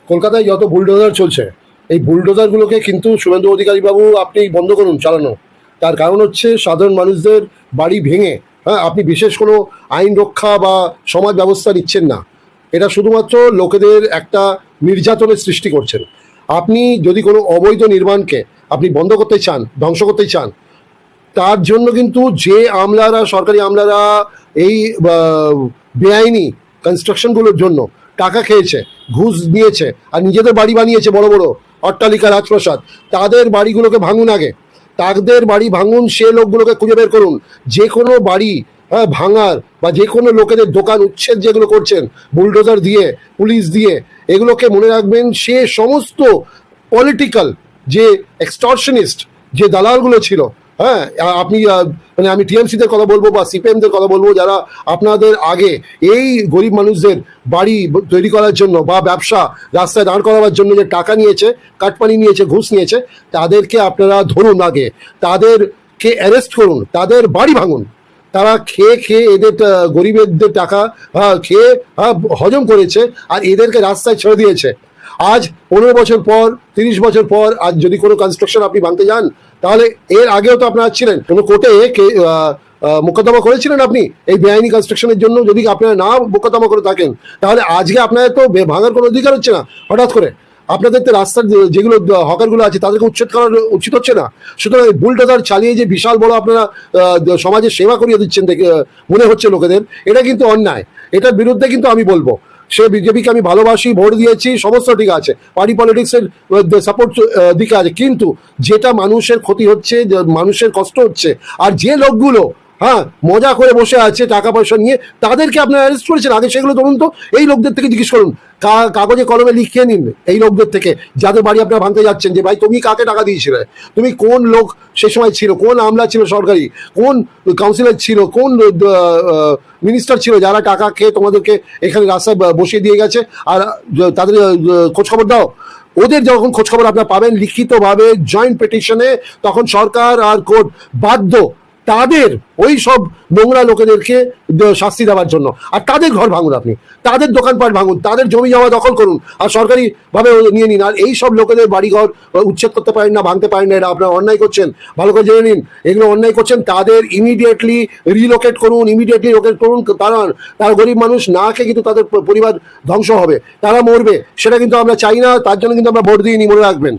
কলকাতায় যত বুলডোজার চলছে, এই বুলডোজারগুলোকে কিন্তু শুভেন্দু অধিকারী বাবু আপনি বন্ধ করুন চালানো। তার কারণ হচ্ছে সাধারণ মানুষদের বাড়ি ভেঙে, হ্যাঁ, আপনি বিশেষ কোনো আইন রক্ষা বা সমাজ ব্যবস্থা নিচ্ছেন না, এটা শুধুমাত্র লোকেদের একটা নির্যাতনের সৃষ্টি করছেন। আপনি যদি কোনো অবৈধ নির্মাণকে আপনি বন্ধ করতে চান, ধ্বংস করতে চান, তার জন্য কিন্তু যে আমলারা, সরকারি আমলারা এই বেআইনি কনস্ট্রাকশনগুলোর জন্য টাকা খেয়েছে, ঘুষ নিয়েছে আর নিজেদের বাড়ি বানিয়েছে বড় বড় অট্টালিকা, রাজপ্রাসাদ, তাদের বাড়িগুলোকে ভাঙুন আগে। তাদের বাড়ি ভাঙুন, সে লোকগুলোকে খুঁজে বের করুন। যে কোনো বাড়ি, হ্যাঁ, ভাঙার বা যে কোনো লোকেদের দোকান উচ্ছেদ যেগুলো করছেন বুলডোজার দিয়ে, পুলিশ দিয়ে, এগুলোকে মনে রাখবেন সে সমস্ত পলিটিক্যাল যে এক্সটর্শনিস্ট যে দালালগুলো ছিল, হ্যাঁ, আপনি মানে আমি টিএমসিদের কথা বলবো বা সিপিএমদের কথা বলবো, যারা আপনাদের আগে এই গরিব মানুষদের বাড়ি তৈরি করার জন্য বা ব্যবসা রাস্তায় দাঁড় করাবার জন্য যে টাকা নিয়েছে, কাটপানি নিয়েছে, ঘুষ নিয়েছে, তাদেরকে আপনারা ধরুন আগে, তাদেরকে অ্যারেস্ট করুন, তাদের বাড়ি ভাঙুন। তারা খেয়ে খেয়ে এদের গরিবদের টাকা খেয়ে হজম করেছে আর এদেরকে রাস্তায় ছেড়ে দিয়েছে। আজ 15 বছর পর, 30 বছর পর আজ যদি কোনো কনস্ট্রাকশন আপনি ভাঙতে যান, তাহলে এর আগেও তো আপনারা ছিলেন কোনো কোর্টে মোকদ্দমা করেছিলেন আপনি এই বেআইনি কনস্ট্রাকশনের জন্য। যদি আপনারা না মোকদ্দমা করে থাকেন, তাহলে আজকে আপনাদের তো ভাঙার কোনো অধিকার হচ্ছে না। হঠাৎ করে আপনাদের তো রাস্তার যেগুলো হকারগুলো আছে তাদেরকে উচ্ছেদ করা উচিত হচ্ছে না। সুতরাং এই বুলডোজার চালিয়ে যে বিশাল বড় আপনারা সমাজের সেবা করিয়ে দিচ্ছেন দেখে মনে হচ্ছে লোকেদের, এটা কিন্তু অন্যায়। এটার বিরুদ্ধে কিন্তু আমি বলবো। সে বিজেপিকে আমি ভালোবাসি, ভোট দিয়েছি, সমস্ত ঠিক আছে, পার্টি পলিটিক্সের সাপোর্ট দিকে আছে, কিন্তু যেটা মানুষের ক্ষতি হচ্ছে, মানুষের কষ্ট হচ্ছে, আর যে লোকগুলো হ্যাঁ মজা করে বসে আছে টাকা পয়সা নিয়ে, তাদেরকে আপনারা অ্যারেস্ট করেছেন। আগে সেগুলো ধরুন তো, এই লোকদের থেকে জিজ্ঞেস করুন, কাগজে কলমে লিখিয়ে নিন এই লোকদের থেকে যাদের বাড়ি আপনারা ভাঙতে যাচ্ছেন, যে ভাই তুমি কাকে টাকা দিয়েছিলে, তুমি কোন লোক সে সময় ছিল, কোন আমলা ছিল সরকারি, কোন কাউন্সিলর ছিল, কোন মিনিস্টার ছিল যারা টাকা খেয়ে তোমাদেরকে এখানে রাস্তায় বসিয়ে দিয়ে গেছে, আর তাদের খোঁজখবর দাও। ওদের যখন খোঁজখবর আপনারা পাবেন লিখিতভাবে জয়েন্ট পিটিশনে, তখন সরকার আর কোর্ট বাধ্য তাদের ওই সব নোংরা লোকেদেরকে শাস্তি দেওয়ার জন্য। আর তাদের ঘর ভাঙুন আপনি, তাদের দোকানপাট ভাঙুন, তাদের জমি জমা দখল করুন আর সরকারি ভাবে নিয়ে নিন। আর এই সব লোকেদের বাড়িঘর উচ্ছেদ করতে পারেন না, ভাঙতে পারেন না, এটা আপনারা অন্যায় করছেন, ভালো করে জেনে নিন। এগুলো অন্যায় করছেন, তাদের ইমিডিয়েটলি রিলোকেট করুন, ইমিডিয়েটলি লোকেট করুন। তারা গরিব মানুষ, না খেয়ে কিন্তু তাদের পরিবার ধ্বংস হবে, তারা মরবে, সেটা কিন্তু আমরা চাই না। তার জন্য কিন্তু আমরা ভোট দিইনি, মনে রাখবেন।